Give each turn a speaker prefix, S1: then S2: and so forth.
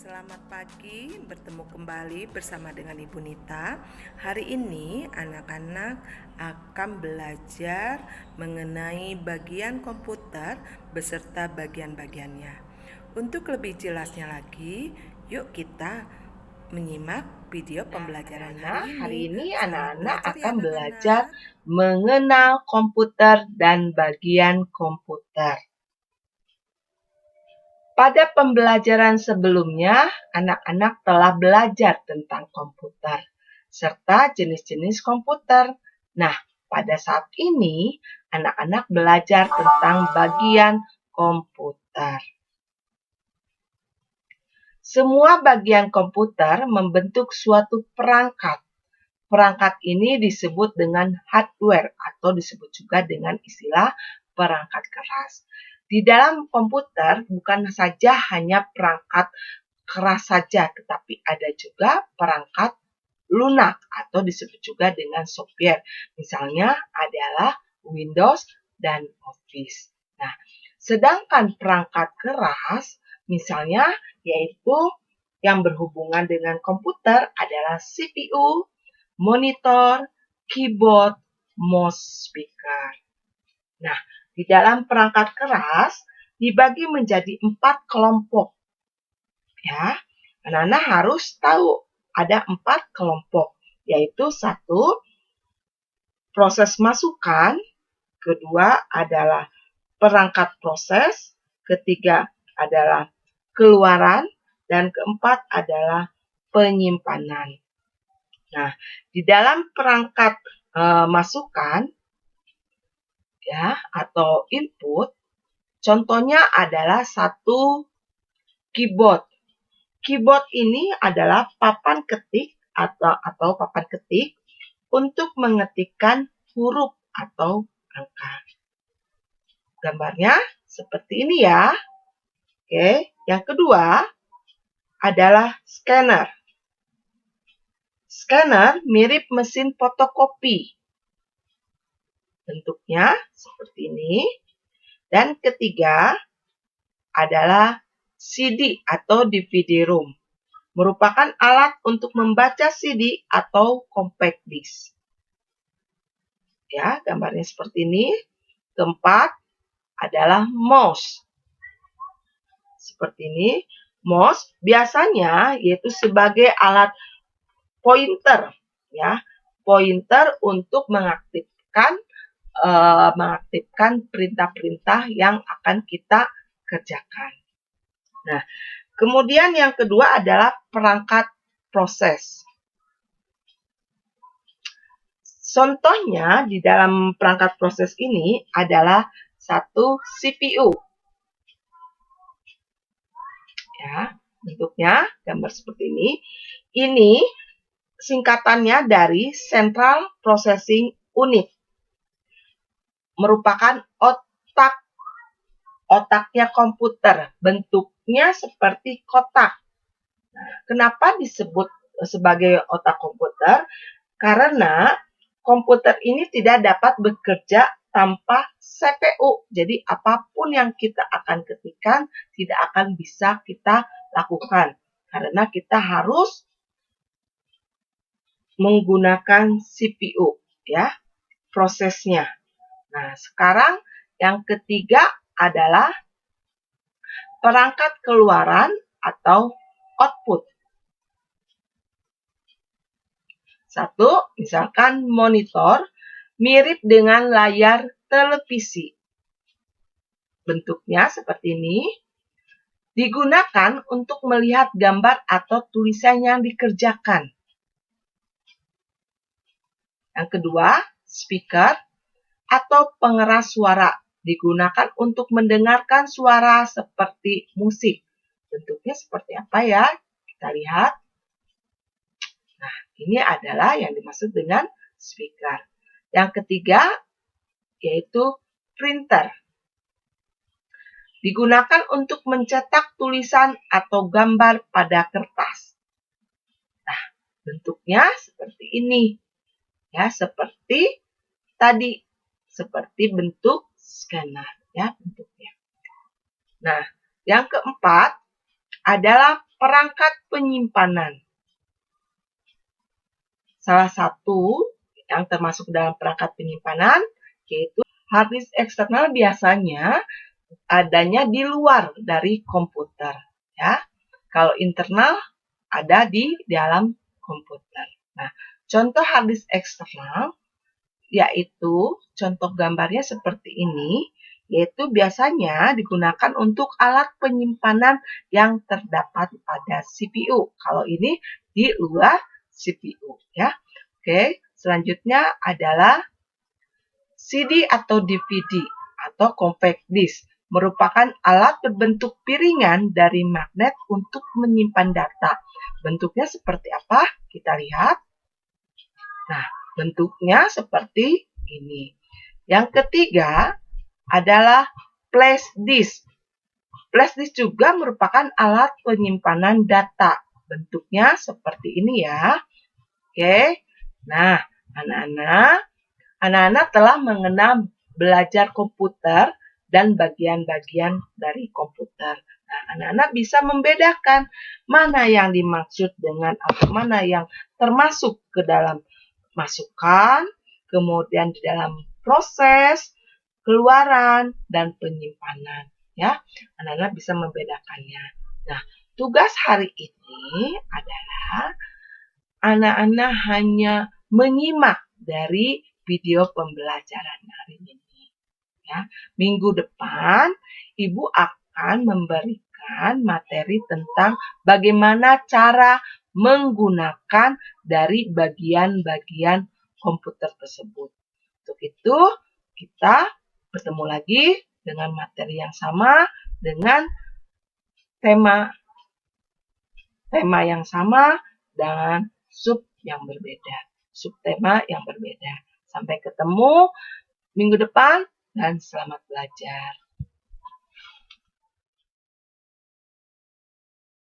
S1: Selamat pagi, bertemu kembali bersama dengan Ibu Nita. Hari ini anak-anak akan belajar mengenai bagian komputer beserta bagian-bagiannya. Untuk lebih jelasnya lagi, yuk kita menyimak video pembelajaran
S2: Hari ini
S1: Selamat
S2: anak-anak
S1: belajar ya
S2: akan belajar
S1: anak-anak.
S2: mengenal komputer dan bagian komputer. Pada pembelajaran sebelumnya, anak-anak telah belajar tentang komputer serta jenis-jenis komputer. Nah, pada saat ini anak-anak belajar tentang bagian komputer. Semua bagian komputer membentuk suatu perangkat. Perangkat ini disebut dengan hardware atau disebut juga dengan istilah perangkat keras. Di dalam komputer bukan saja hanya perangkat keras saja, tetapi ada juga perangkat lunak atau disebut juga dengan software. Misalnya adalah Windows dan Office. Nah, sedangkan perangkat keras misalnya yaitu yang berhubungan dengan komputer adalah CPU, monitor, keyboard, mouse, speaker. Nah, di dalam perangkat keras dibagi menjadi 4 kelompok. Ya, anak-anak harus tahu ada 4 kelompok, yaitu 1, proses masukan, kedua adalah perangkat proses, ketiga adalah keluaran, dan keempat adalah penyimpanan. Nah, di dalam perangkat masukan ya atau input, contohnya adalah 1 keyboard. Keyboard ini adalah papan ketik atau papan ketik untuk mengetikkan huruf atau angka. Gambarnya seperti ini ya. Oke, yang kedua adalah scanner. Scanner mirip mesin fotokopi. Bentuknya seperti ini. Dan ketiga adalah CD atau DVD-ROM. Merupakan alat untuk membaca CD atau compact disc. Ya, gambarnya seperti ini. Keempat adalah mouse. Seperti ini. Mouse biasanya yaitu sebagai alat pointer, ya, pointer untuk mengaktifkan perintah-perintah yang akan kita kerjakan. Nah, kemudian yang kedua adalah perangkat proses. Contohnya di dalam perangkat proses ini adalah 1 CPU. Ya, bentuknya gambar seperti ini. Ini singkatannya dari Central Processing Unit. Merupakan otaknya komputer. Bentuknya seperti kotak. Nah, kenapa disebut sebagai otak komputer? Karena komputer ini tidak dapat bekerja tanpa CPU. Jadi apapun yang kita akan ketikkan tidak akan bisa kita lakukan. Karena kita harus menggunakan CPU, ya, prosesnya. Nah, sekarang yang ketiga adalah perangkat keluaran atau output. 1, misalkan monitor mirip dengan layar televisi. Bentuknya seperti ini. Digunakan untuk melihat gambar atau tulisan yang dikerjakan. Yang kedua, speaker atau pengeras suara. Digunakan untuk mendengarkan suara seperti musik. Bentuknya seperti apa ya? Kita lihat. Nah, ini adalah yang dimaksud dengan speaker. Yang ketiga, yaitu printer. Digunakan untuk mencetak tulisan atau gambar pada kertas. Nah, bentuknya seperti ini. Ya, seperti tadi. Seperti bentuk scanner. Ya, bentuknya. Nah, yang keempat adalah perangkat penyimpanan. Salah satu yang termasuk dalam perangkat penyimpanan yaitu hard disk eksternal biasanya adanya di luar dari komputer, ya. Kalau internal ada di dalam komputer. Nah, contoh hard disk eksternal yaitu contoh gambarnya seperti ini, yaitu biasanya digunakan untuk alat penyimpanan yang terdapat pada CPU. Kalau ini di luar CPU, ya. Oke, selanjutnya adalah CD atau DVD atau compact disk. Merupakan alat berbentuk piringan dari magnet untuk menyimpan data. Bentuknya seperti apa? Kita lihat. Nah, bentuknya seperti ini. Yang ketiga adalah flash disk. Flash disk juga merupakan alat penyimpanan data. Bentuknya seperti ini ya. Oke. Nah, anak-anak telah mengenal belajar komputer dan bagian-bagian dari komputer. Nah, anak-anak bisa membedakan mana yang dimaksud dengan atau mana yang termasuk ke dalam masukan, kemudian di dalam proses, keluaran, dan penyimpanan. Ya, anak-anak bisa membedakannya. Nah, tugas hari ini adalah anak-anak hanya menyimak dari video pembelajaran hari ini. Ya, minggu depan Ibu akan memberikan materi tentang bagaimana cara menggunakan dari bagian-bagian komputer tersebut. Untuk itu, kita bertemu lagi dengan materi yang sama, dengan tema yang sama, dengan subtema yang berbeda. Sampai ketemu minggu depan dan selamat belajar.